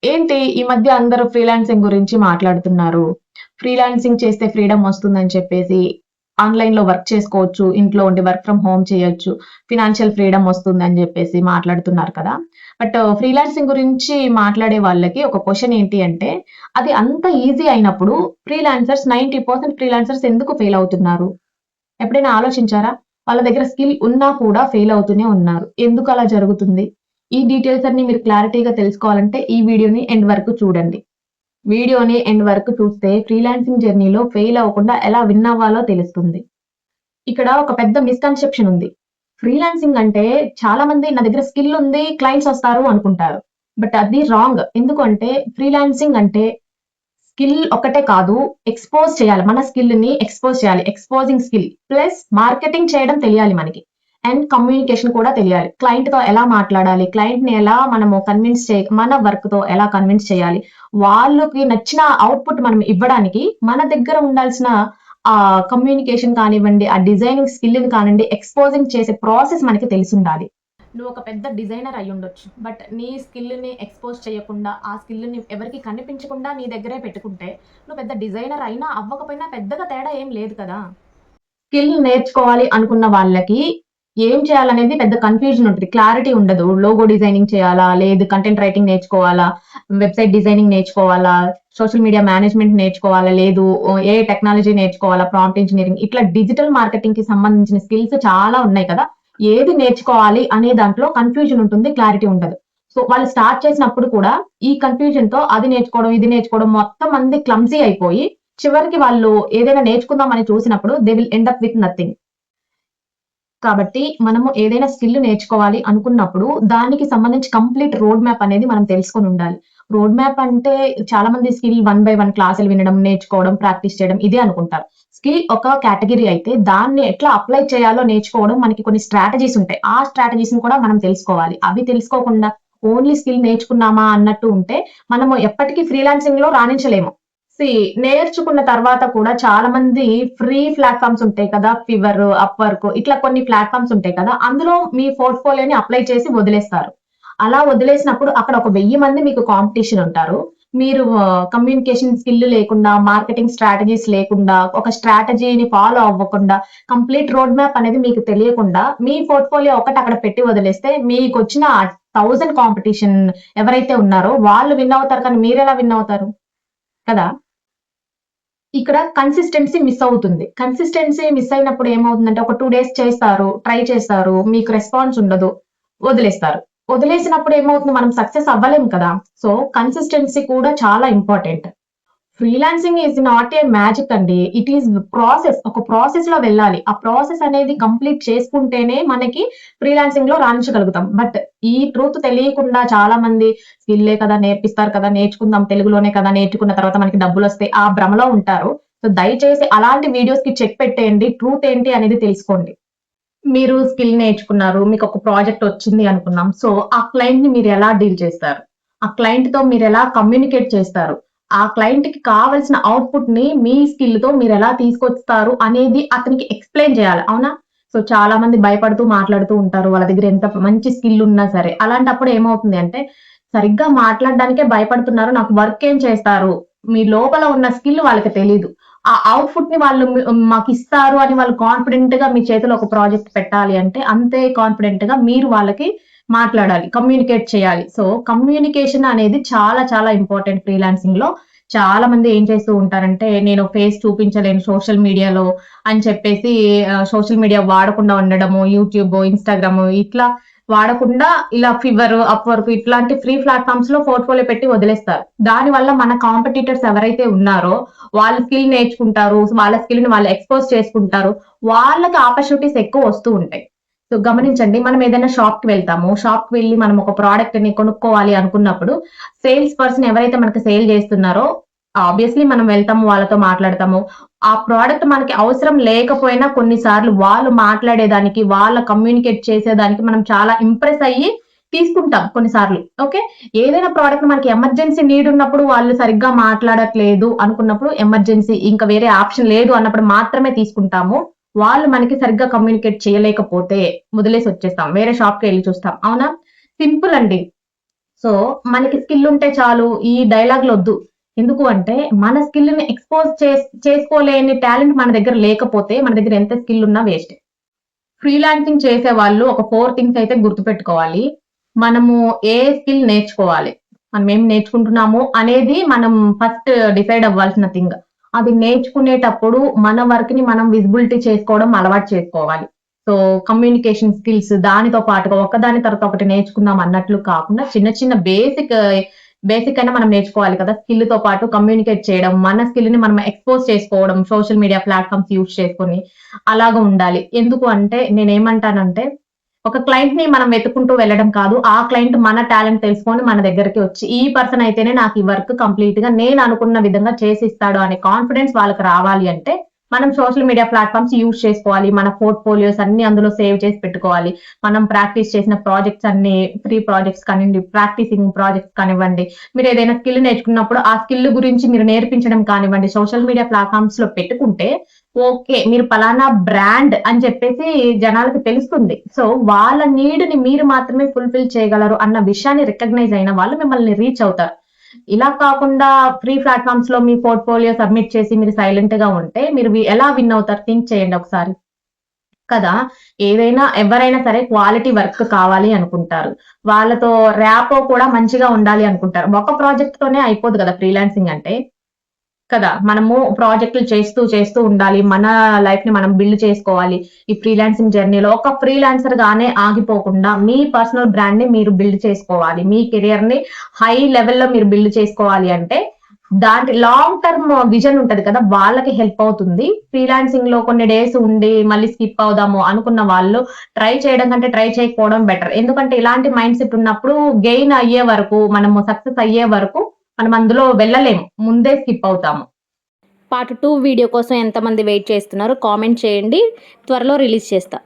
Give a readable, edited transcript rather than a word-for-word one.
ఏంటి ఈ మధ్య అందరూ ఫ్రీలాన్సింగ్ గురించి మాట్లాడుతున్నారు. ఫ్రీలాన్సింగ్ చేస్తే ఫ్రీడమ్ వస్తుందని చెప్పేసి, ఆన్‌లైన్‌లో వర్క్ చేసుకోవచ్చు. ఇంట్లో ఉండి వర్క్ ఫ్రమ్ హోమ్ చేయొచ్చు. ఫినాన్షియల్ ఫ్రీడమ్ వస్తుందని జెప్పేసి మాట్లాడుతున్నారు కదా! బట్ ఫ్రీలాన్సింగ్ గురించి మాట్లాడే వాళ్ళకి ఒక క్వెషన్ ఏంటి అంటే, అది అంత ఈజీ అయినప్పుడు ఫ్రీలాన్సర్స్ 90% ఫ్రీలాన్సర్స్ ఎందుకు ఫెయిల్ అవుతున్నారు? ఎప్పుడైనా ఆలోచించారా? వాళ్ళ దగ్గర స్కిల్ ఉన్నా కూడా ఫెయిల్ అవుతూనే ఉన్నారు. ఎందుకలా జరుగుతుంది? ఈ డీటెయిల్స్ అన్నీ మీరు క్లారిటీగా తెలుసుకోవాలంటే ఈ వీడియోని ఎండ్ వరకు చూడండి. వీడియోని ఎండ్ వరకు చూస్తే ఫ్రీలాన్సింగ్ జర్నీలో ఫెయిల్ అవ్వకుండా ఎలా విన్ అవ్వాలో తెలుస్తుంది. ఇక్కడ ఒక పెద్ద మిస్‌కన్సెప్షన్ ఉంది. ఫ్రీలాన్సింగ్ అంటే చాలా మంది నా దగ్గర స్కిల్ ఉంది, క్లయింట్స్ వస్తారు అనుకుంటారు. బట్ అది రాంగ్. ఎందుకు అంటే ఫ్రీలాన్సింగ్ అంటే స్కిల్ ఒక్కటే కాదు. ఎక్స్‌పోజ్ చేయాలి. మన స్కిల్‌ని ఎక్స్‌పోజ్ చేయాలి. ఎక్స్‌పోజింగ్ స్కిల్ ప్లస్ మార్కెటింగ్ చేయడం తెలియాలి మనకి. అండ్ కమ్యూనికేషన్ కూడా తెలియాలి. క్లయింట్‌తో ఎలా మాట్లాడాలి? క్లయింట్‌ని ఎలా మనము మన వర్క్‌తో ఎలా కన్విన్స్ చేయాలి? వాళ్ళకి నచ్చిన ఔట్‌పుట్ మనం ఇవ్వడానికి మన దగ్గర ఉండాల్సిన కమ్యూనికేషన్ కానివ్వండి, ఆ డిజైనింగ్ స్కిల్‌ని కానివ్వండి, ఎక్స్‌పోజింగ్ చేసే ప్రాసెస్ మనకి తెలిసుండాలి. నువ్వొక పెద్ద డిజైనర్ అయ్యుండొచ్చు. బట్ నీ స్కిల్‌ని ఎక్స్‌పోజ్ చేయకుండా, ఆ స్కిల్‌ని ఎవరికీ కనిపించకుండా నీ దగ్గరే పెట్టుకుంటే, నువ్వు పెద్ద డిజైనర్ అయినా, అవ్వకపోయినా పెద్దగా తేడా ఏం లేదు కదా! స్కిల్ నేర్చుకోవాలి అనుకున్న వాళ్ళకి ఏం చేయాలనేది పెద్ద కన్‌ఫ్యూజన్ ఉంటది. క్లారిటీ ఉండదు. లోగో డిజైనింగ్ చేయాలా? లేదు కంటెంట్ రైటింగ్ నేర్చుకోవాలా? వెబ్‌సైట్ డిజైనింగ్ నేర్చుకోవాలా? సోషల్ మీడియా మేనేజ్‌మెంట్ నేర్చుకోవాలా? లేదు ఏఐ టెక్నాలజీ నేర్చుకోవాలా? ప్రాంప్ట్ ఇంజినీరింగ్ ఇట్లా డిజిటల్ మార్కెటింగ్‌కి సంబంధించిన స్కిల్స్ చాలా ఉన్నాయి కదా! ఏది నేర్చుకోవాలి అనే దాంట్లో కన్‌ఫ్యూజన్ ఉంటుంది. క్లారిటీ ఉండదు. సో, వాళ్ళు స్టార్ట్ చేసినప్పుడు కూడా ఈ కన్‌ఫ్యూజన్‌తో అది నేర్చుకోవడం, ఇది నేర్చుకోవడం మొత్తం మంది క్లమ్సీ అయిపోయి చివరికి వాళ్ళు ఏదైనా నేర్చుకుందామని చూసినప్పుడు they will end up with nothing. కాబట్టి మనము ఏదైనా స్కిల్ నేర్చుకోవాలి అనుకున్నప్పుడు దానికి సంబంధించి కంప్లీట్ రోడ్ మ్యాప్ అనేది మనం తెలుసుకొనుండాలి. రోడ్ మ్యాప్ అంటే చాలా మంది స్కిల్ వన్ బై వన్ క్లాసులు వినడం, నేర్చుకోవడం, ప్రాక్టీస్ చేయడం ఇదే అనుకుంటారు. స్కిల్ ఒక కేటగరీ అయితే దాన్ని ఎట్లా అప్లై చేయాలో నేర్చుకోవడం మనకి కొన్ని స్ట్రాటజీస్ ఉంటాయి. ఆ స్ట్రాటజీస్‌ని కూడా మనం తెలుసుకోవాలి. అవి తెలుసుకోకుండా ఓన్లీ స్కిల్ నేర్చుకున్నామా అన్నట్టు ఉంటే మనము ఎప్పటికీ ఫ్రీలాన్సింగ్‌లో రాణించలేము. సీ నేర్చుకున్న తర్వాత కూడా చాలా మంది ఫ్రీ ప్లాట్‌ఫార్మ్స్ ఉంటాయి కదా! ఫివర్, అప్‌వర్క్ ఇట్లా కొన్ని ప్లాట్‌ఫార్మ్స్ ఉంటాయి కదా! అందులో మీ పోర్ట్‌ఫోలియోని అప్లై చేసి వదిలేస్తారు. అలా వదిలేసినప్పుడు అక్కడ ఒక 1000 మంది మీకు కాంపిటీషన్ ఉంటారు. మీరు కమ్యూనికేషన్ స్కిల్ లేకుండా, మార్కెటింగ్ స్ట్రాటజీస్ లేకుండా, ఒక స్ట్రాటజీని ఫాలో అవ్వకుండా, కంప్లీట్ రోడ్ మ్యాప్ అనేది మీకు తెలియకుండా, మీ పోర్ట్‌ఫోలియో ఒక్కటి అక్కడ పెట్టి వదిలేస్తే మీకొచ్చిన 1000 కాంపిటీషన్ ఎవరైతే ఉన్నారో వాళ్ళు విన్ అవుతారు కానీ మీరెలా విన్ అవుతారు? కదా! ఇక్కడ కన్సిస్టెన్సీ మిస్ అవుతుంది. కన్సిస్టెన్సీ మిస్ అయినప్పుడు ఏమవుతుందంటే, ఒక 2 డేస్ చేస్తారు, ట్రై చేస్తారు, మీకు రెస్పాన్స్ ఉండదు, వదిలేస్తారు. వదిలేసినప్పుడు ఏమవుతుంది మనం సక్సెస్ అవ్వలేం కదా! సో, కన్సిస్టెన్సీ కూడా చాలా important. Freelancing is not a magic అండి. It is process. ఒక ప్రాసెస్‌లో వెళ్ళాలి. ఆ ప్రాసెస్ అనేది కంప్లీట్ చేసుకుంటేనే మనకి ఫ్రీలాన్సింగ్‌లో రాణించగలుగుతాం. బట్ ఈ ట్రూత్ తెలియకుండా చాలా మంది స్కిల్లే కదా! నేర్పిస్తారు కదా! నేర్చుకుందాం తెలుగులోనే కదా! నేర్చుకున్న తర్వాత మనకి డబ్బులొస్తాయి. ఆ భ్రమలో ఉంటారు. సో, దయచేసి అలాంటి వీడియోస్‌కి చెక్ పెట్టేయండి. ట్రూత్ ఏంటి అనేది తెలుసుకోండి. మీరు స్కిల్ నేర్చుకున్నారు. మీకొక ప్రాజెక్ట్ వచ్చింది అనుకుందాం. సో, ఆ క్లయింట్‌ని మీరెలా డీల్ చేస్తారు? ఆ క్లయింట్‌తో మీరెలా కమ్యూనికేట్ చేస్తారు? ఆ క్లయింట్‌కి కావాల్సిన ఔట్‌పుట్‌ని మీ స్కిల్‌తో మీరెలా తీసుకొస్తారు అనేది అతనికి ఎక్స్‌ప్లెయిన్ చేయాలి. అవునా? సో, చాలా మంది భయపడుతూ మాట్లాడుతూ ఉంటారు. వాళ్ళ దగ్గర ఎంత మంచి స్కిల్ ఉన్నా సరే. అలాంటప్పుడు ఏమవుతుంది అంటే, సరిగ్గా మాట్లాడడానికే భయపడుతున్నారు. నాకు వర్క్ ఏం చేస్తారు? మీ లోపల ఉన్న స్కిల్ వాళ్ళకి తెలీదు. ఆ ఔట్‌పుట్‌ని వాళ్ళు మాకిస్తారు అని వాళ్ళు కాన్ఫిడెంట్‌గా మీ చేతిలో ఒక ప్రాజెక్ట్ పెట్టాలి అంటే, అంతే కాన్ఫిడెంట్‌గా మీరు వాళ్ళకి మాట్లాడాలి. కమ్యూనికేట్ చేయాలి. సో, కమ్యూనికేషన్ అనేది చాలా చాలా ఇంపార్టెంట్ ఫ్రీలాన్సింగ్‌లో. చాలా మంది ఏం చేస్తూ ఉంటారంటే, నేను ఫేస్ చూపించలేను సోషల్ మీడియాలో అని చెప్పేసి సోషల్ మీడియా వాడకుండా ఉండడము, యూట్యూబ్, ఇన్‌స్టాగ్రామ్ ఇట్లా వాడకుండా ఇలా ఫివర్, అప్‌వర్క్ ఇట్లాంటి ఫ్రీ ప్లాట్‌ఫార్మ్స్‌లో పోర్ట్‌ఫోలియో పెట్టి వదిలేస్తారు. దానివల్ల మన కాంపిటీటర్స్ ఎవరైతే ఉన్నారో వాళ్ళు స్కిల్ నేర్చుకుంటారు. వాళ్ళ స్కిల్‌ని వాళ్ళు ఎక్స్‌పోజ్ చేసుకుంటారు. వాళ్ళకి ఆపర్చునిటీస్ ఎక్కువ వస్తూ ఉంటాయి. సో, గమనించండి మనం ఏదైనా షాప్‌కి వెళ్తాము. షాప్‌కి వెళ్లి మనం ఒక ప్రొడక్ట్‌ని కొనుక్కోవాలి అనుకున్నప్పుడు సేల్స్ పర్సన్ ఎవరైతే మనకు సేల్ చేస్తున్నారో ఆబ్వియస్‌లీ మనం వెళ్తాము. వాళ్ళతో మాట్లాడతాము. ఆ ప్రొడక్ట్ మనకి అవసరం లేకపోయినా కొన్ని సార్లు వాళ్ళు మాట్లాడేదానికి, వాళ్ళ కమ్యూనికేట్ చేసేదానికి మనం చాలా ఇంప్రెస్ అయ్యి తీసుకుంటాం కొన్ని సార్లు. ఓకే. ఏదైనా ప్రొడక్ట్ మనకి ఎమర్జెన్సీ నీడ్ ఉన్నప్పుడు వాళ్ళు సరిగ్గా మాట్లాడట్లేదు అనుకున్నప్పుడు ఎమర్జెన్సీ ఇంకా వేరే ఆప్షన్ లేదు అన్నప్పుడు మాత్రమే తీసుకుంటాము. వాళ్ళు మనకి సరిగ్గా కమ్యూనికేట్ చేయలేకపోతే వదిలేసి వచ్చేస్తాం. వేరే షాప్‌కెళ్లి చూస్తాం. అవునా? సింపుల్ అండి. సో మనకి స్కిల్ ఉంటే చాలు, ఈ డైలాగ్లు వద్దు. ఎందుకు అంటే మన స్కిల్ ని ఎక్స్పోజ్ చేసుకోలేని టాలెంట్ మన దగ్గర లేకపోతే మన దగ్గర ఎంత స్కిల్ ఉన్నా వేస్ట్. ఫ్రీలాన్సింగ్ చేసే వాళ్ళు ఒక 4 థింగ్స్ అయితే గుర్తుపెట్టుకోవాలి. మనము ఏ స్కిల్ నేర్చుకోవాలి, మనం ఏం నేర్చుకుంటున్నాము అనేది మనం ఫస్ట్ డిసైడ్ అవ్వాల్సిన థింగ్. అది నేర్చుకునేటప్పుడు మన వర్క్ ని మనం విజిబిలిటీ చేసుకోవడం అలవాటు చేసుకోవాలి. సో కమ్యూనికేషన్ స్కిల్స్ దానితో పాటుగా ఒకదాని తర్వాత ఒకటి నేర్చుకుందాం అన్నట్లు కాకుండా చిన్న చిన్న బేసిక్ అయినా మనం నేర్చుకోవాలి కదా. స్కిల్ తో పాటు కమ్యూనికేట్ చేయడం, మన స్కిల్ ని మనం ఎక్స్పోజ్ చేసుకోవడం సోషల్ మీడియా ప్లాట్‌ఫార్మ్స్ యూజ్ చేసుకొని అలాగా ఉండాలి. ఎందుకు అంటే నేనేమంటానంటే ఒక క్లయింట్ ని మనం వెతుక్కుంటూ వెళ్ళడం కాదు. ఆ క్లయింట్ మన టాలెంట్ తెలుసుకొని మన దగ్గరికి వచ్చి ఈ పర్సన్ అయితేనే నాకు ఈ వర్క్ కంప్లీట్‌గా నేను అనుకున్న విధంగా చేసిస్తాడు అనే కాన్ఫిడెన్స్ వాళ్ళకి రావాలి అంటే మనం సోషల్ మీడియా ప్లాట్‌ఫార్మ్స్ యూజ్ చేసుకోవాలి. మన పోర్ట్‌ఫోలియోస్ అన్నీ అందులో సేవ్ చేసి పెట్టుకోవాలి. మనం ప్రాక్టీస్ చేసిన ప్రాజెక్ట్స్ అన్నీ ఫ్రీ ప్రాజెక్ట్స్ కానివ్వండి, ప్రాక్టీసింగ్ ప్రాజెక్ట్స్ కానివ్వండి, మీరేదైనా స్కిల్ నేర్చుకున్నప్పుడు ఆ స్కిల్ గురించి మీరు నేర్పించడం కానివ్వండి, సోషల్ మీడియా ప్లాట్‌ఫార్మ్స్‌లో పెట్టుకుంటే ఓకే. మీరు పలానా బ్రాండ్ అని చెప్పేసి జనాలకి తెలుస్తుంది. సో, వాళ్ళ నీడ్‌ని మీరు మాత్రమే ఫుల్‌ఫిల్ చేయగలరు అన్న విషయాన్ని రికగ్నైజ్ అయిన వాళ్ళు మిమ్మల్ని రీచ్ అవుతారు. ఇలా కాకుండా ఫ్రీ ప్లాట్‌ఫార్మ్స్‌లో మీ పోర్ట్‌ఫోలియో సబ్మిట్ చేసి మీరు సైలెంట్‌గా ఉంటే మీరు ఎలా విన్ అవుతారు? థింక్ చేయండి ఒకసారి. కదా! ఏదైనా ఎవరైనా సరే క్వాలిటీ వర్క్ కావాలి అనుకుంటారు. వాళ్ళతో ర్యాపో కూడా మంచిగా ఉండాలి అనుకుంటారు. ఒక ప్రాజెక్ట్‌తోనే అయిపోదు కదా ఫ్రీలాన్సింగ్ అంటే. కదా! మనము ప్రాజెక్టులు చేస్తూ ఉండాలి. మన లైఫ్‌ని మనం బిల్డ్ చేసుకోవాలి. ఈ ఫ్రీలాన్సింగ్ జర్నీలో ఒక ఫ్రీలాన్సర్‌గానే ఆగిపోకుండా మీ పర్సనల్ బ్రాండ్‌ని మీరు బిల్డ్ చేసుకోవాలి. మీ కెరియర్‌ని హై లెవెల్‌లో మీరు బిల్డ్ చేసుకోవాలి అంటే దాంట్లో లాంగ్ టర్మ్ విజన్ ఉంటది కదా! వాళ్ళకి హెల్ప్ అవుతుంది. ఫ్రీలాన్సింగ్‌లో కొన్ని డేస్ ఉండి మళ్ళీ స్కిప్ అవుదాము అనుకున్న వాళ్ళు ట్రై చేయడం కంటే ట్రై చేయకపోవడం బెటర్. ఎందుకంటే ఇలాంటి మైండ్ సెట్ ఉన్నప్పుడు గెయిన్ అయ్యే వరకు, మనము సక్సెస్ అయ్యే వరకు మనం అందులో వెళ్ళలేము. ముందే స్కిప్ అవుతాము. పార్ట్ 2 వీడియో కోసం ఎంతమంది వెయిట్ చేస్తున్నారో కామెంట్ చేయండి. త్వరలో రిలీజ్ చేస్తా.